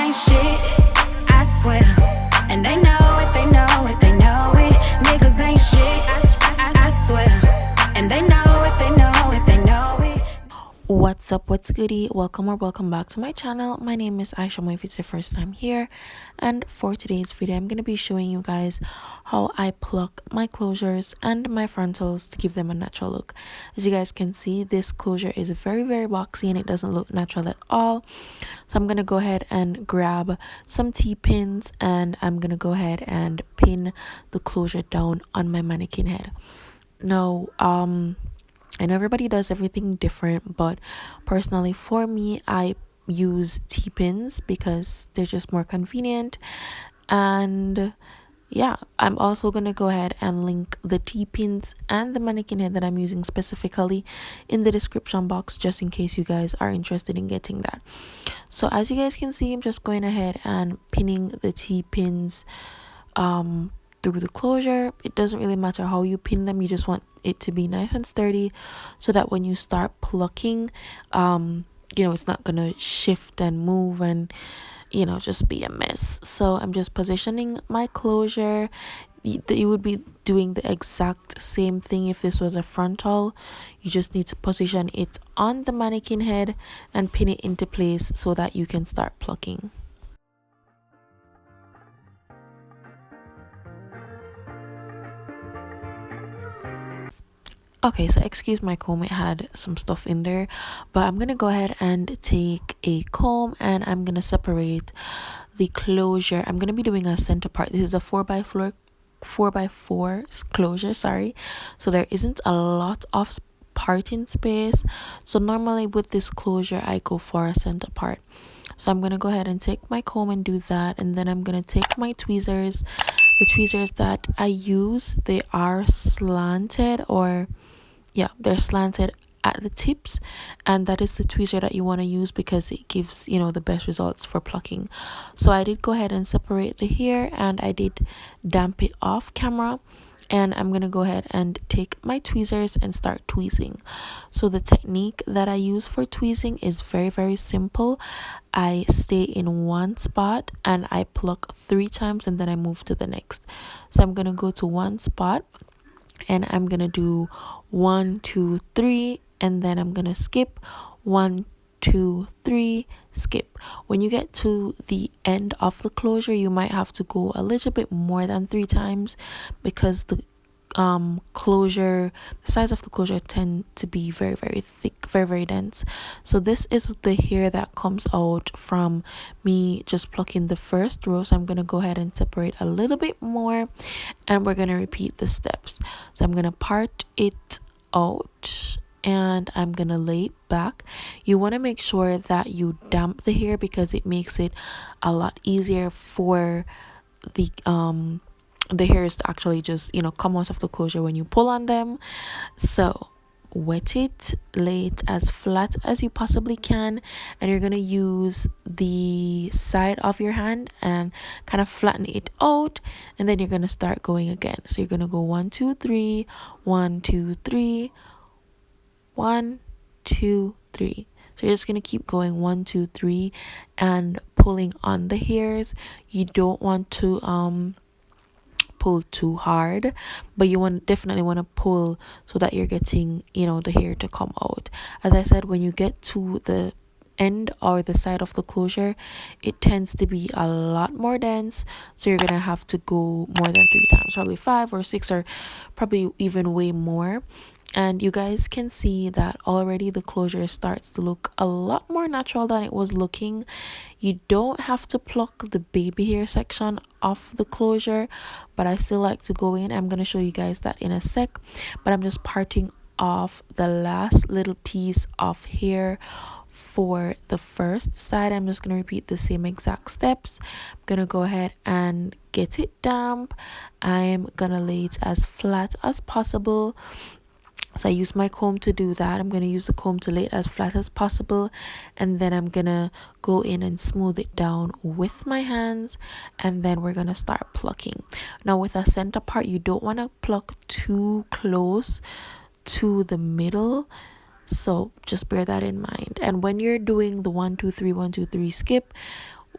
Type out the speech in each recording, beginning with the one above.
ain't shit, I swear. And they know it, they know it, they know it. Niggas ain't shit, I swear. And they know it, they know it, they know it. What's up, what's goody? Welcome back to my channel. My name is Aisha if it's your first time here, and for today's video I'm going to be showing you guys how I pluck my closures and my frontals to give them a natural look. As you guys can see, this closure is very boxy and it doesn't look natural at all. So I'm going to go ahead and grab some T-pins and I'm going to go ahead and pin the closure down on my mannequin head. Now I know everybody does everything different, but personally for me, I use T-pins because they're just more convenient. And yeah, I'm also going to go ahead and link the T-pins and the mannequin head that I'm using specifically in the description box, just in case you guys are interested in getting that. So as you guys can see, I'm just going ahead and pinning the T-pins through the closure. It doesn't really matter how you pin them, you just want it to be nice and sturdy so that when you start plucking, it's not gonna shift and move and just be a mess. So I'm just positioning my closure. You would be doing the exact same thing if this was a frontal. You just need to position it on the mannequin head and pin it into place so that you can start plucking. Okay, so excuse my comb, it had some stuff in there, but I'm gonna go ahead and take a comb and I'm gonna separate the closure. I'm gonna be doing a center part. This is a 4x4 closure, sorry, so there isn't a lot of parting space. So normally with this closure I go for a center part. So I'm gonna go ahead and take my comb and do that, and then I'm gonna take my tweezers. The tweezers that I use, they are slanted, or yeah, they're slanted at the tips, and that is the tweezer that you want to use because it gives the best results for plucking. So I did go ahead and separate the hair and I did damp it off camera, and I'm gonna go ahead and take my tweezers and start tweezing. So the technique that I use for tweezing is very simple. I stay in one spot and I pluck 3 times and then I move to the next. So I'm gonna go to one spot and I'm gonna do 1 2 3, and then I'm gonna skip 1 2 3, skip. When you get to the end of the closure, you might have to go a little bit more than 3 times because the size of the closure tend to be very thick, very dense. So this is the hair that comes out from me just plucking the first row. So I'm gonna go ahead and separate a little bit more and we're gonna repeat the steps. So I'm gonna part it out and I'm gonna lay it back. You want to make sure that you damp the hair because it makes it a lot easier for the hairs to actually just come out of the closure when you pull on them. So wet it, lay it as flat as you possibly can, and you're gonna use the side of your hand and kind of flatten it out, and then you're gonna start going again. So you're gonna go 1 2 3, 1 2 3, 1 2 3. So you're just gonna keep going 1 2 3 and pulling on the hairs. You don't want to pull too hard, but you definitely want to pull so that you're getting the hair to come out. As I said, when you get to the end or the side of the closure, it tends to be a lot more dense, so you're gonna have to go more than 3 times, probably 5 or 6 or probably even way more. And you guys can see that already the closure starts to look a lot more natural than it was looking. You don't have to pluck the baby hair section off the closure, but I still like to go in. I'm going to show you guys that in a sec, but I'm just parting off the last little piece of hair for the first side. I'm just going to repeat the same exact steps. I'm going to go ahead and get it damp. I'm going to lay it as flat as possible. So I use my comb to do that. I'm going to use the comb to lay it as flat as possible, and then I'm going to go in and smooth it down with my hands, and then we're going to start plucking. Now with a center part, you don't want to pluck too close to the middle, so just bear that in mind. And when you're doing the 1 2 3 1 2 3 skip,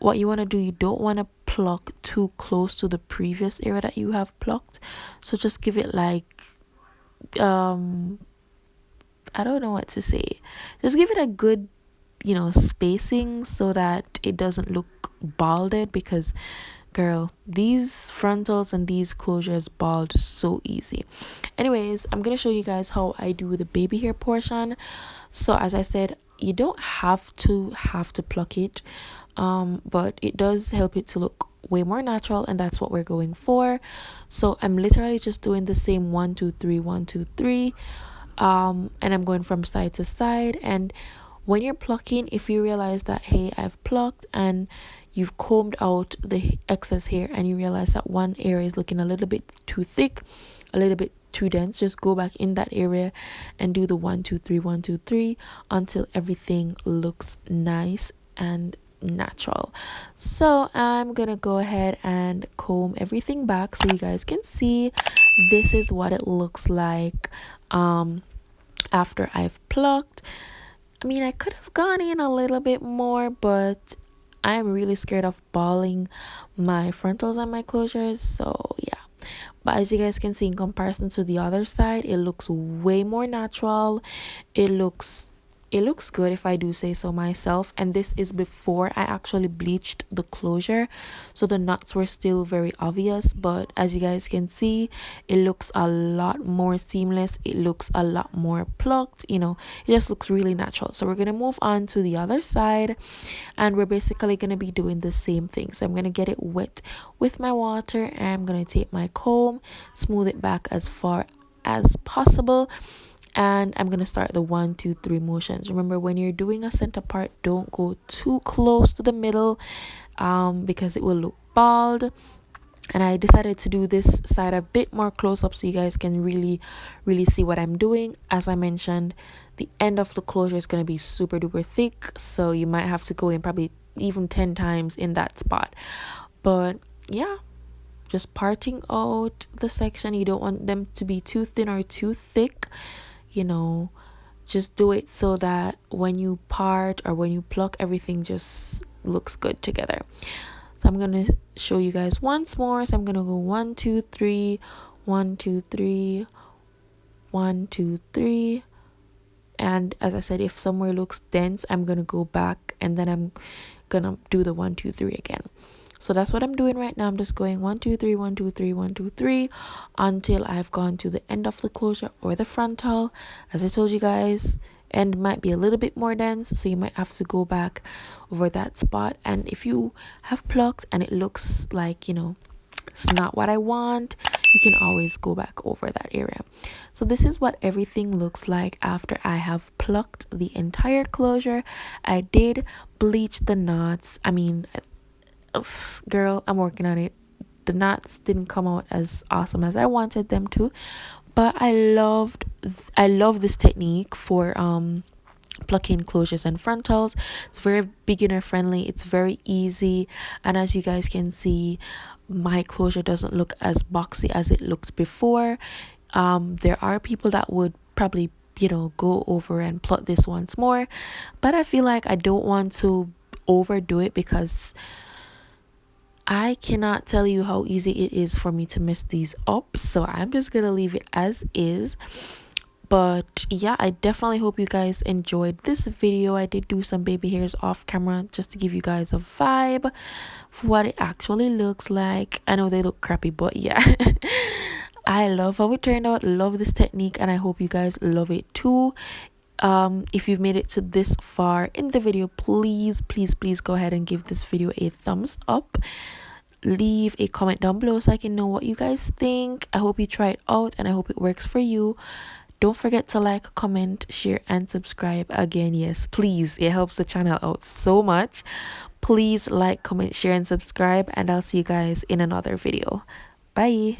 what you want to do, you don't want to pluck too close to the previous area that you have plucked. So just give it like I don't know what to say. Just give it a good, spacing so that it doesn't look balded, because girl, these frontals and these closures bald so easy. Anyways, I'm gonna show you guys how I do the baby hair portion. So as I said, you don't have to pluck it, but it does help it to look way more natural, and that's what we're going for. So I'm literally just doing the same 1 2 3 1 2 3, and I'm going from side to side. And when you're plucking, if you realize that, hey, I've plucked and you've combed out the excess hair, and you realize that one area is looking a little bit too thick, a little bit too dense, just go back in that area and do the 1 2 3 1 2 3 until everything looks nice and natural. So I'm gonna go ahead and comb everything back so you guys can see this is what it looks like after I've plucked. I mean, I could have gone in a little bit more, but I'm really scared of balling my frontals and my closures, so yeah. But as you guys can see, in comparison to the other side, it looks way more natural. It looks good, if I do say so myself. And this is before I actually bleached the closure, so the knots were still very obvious. But as you guys can see, it looks a lot more seamless, it looks a lot more plucked, it just looks really natural. So we're gonna move on to the other side, and we're basically gonna be doing the same thing. So I'm gonna get it wet with my water, and I'm gonna take my comb, smooth it back as far as possible, and I'm gonna start the 1 2 3 motions. Remember, when you're doing a center part, don't go too close to the middle, because it will look bald. And I decided to do this side a bit more close up so you guys can really see what I'm doing. As I mentioned, the end of the closure is going to be super duper thick, so you might have to go in probably even 10 times in that spot. But yeah, just parting out the section. You don't want them to be too thin or too thick, just do it so that when you part or when you pluck, everything just looks good together. So I'm gonna show you guys once more. So I'm gonna go 1 2 3 1 2 3 1 2 3, and as I said, if somewhere looks dense, I'm gonna go back and then I'm gonna do the 1 2 3 again. So that's what I'm doing right now. I'm just going 1 2 3 1 2 3 1 2 3 until I've gone to the end of the closure or the frontal. As I told you guys, end might be a little bit more dense, so you might have to go back over that spot. And if you have plucked and it looks like it's not what I want, you can always go back over that area. So this is what everything looks like after I have plucked the entire closure. I did bleach the knots. I mean, girl, I'm working on it. The knots didn't come out as awesome as I wanted them to, but I love this technique for plucking closures and frontals. It's very beginner friendly, it's very easy, and as you guys can see, my closure doesn't look as boxy as it looked before. There are people that would probably go over and pluck this once more, but I feel like I don't want to overdo it, because I cannot tell you how easy it is for me to mess these up, so I'm just gonna leave it as is. But yeah, I definitely hope you guys enjoyed this video. I did do some baby hairs off camera just to give you guys a vibe of what it actually looks like. I know they look crappy, but yeah. I love how it turned out, love this technique, and I hope you guys love it too. If you've made it to this far in the video, please go ahead and give this video a thumbs up. Leave a comment down below so I can know what you guys think. I hope you try it out and I hope it works for you. Don't forget to like, comment, share, and subscribe. Again, yes, please, it helps the channel out so much. Please like, comment, share, and subscribe, and I'll see you guys in another video. Bye.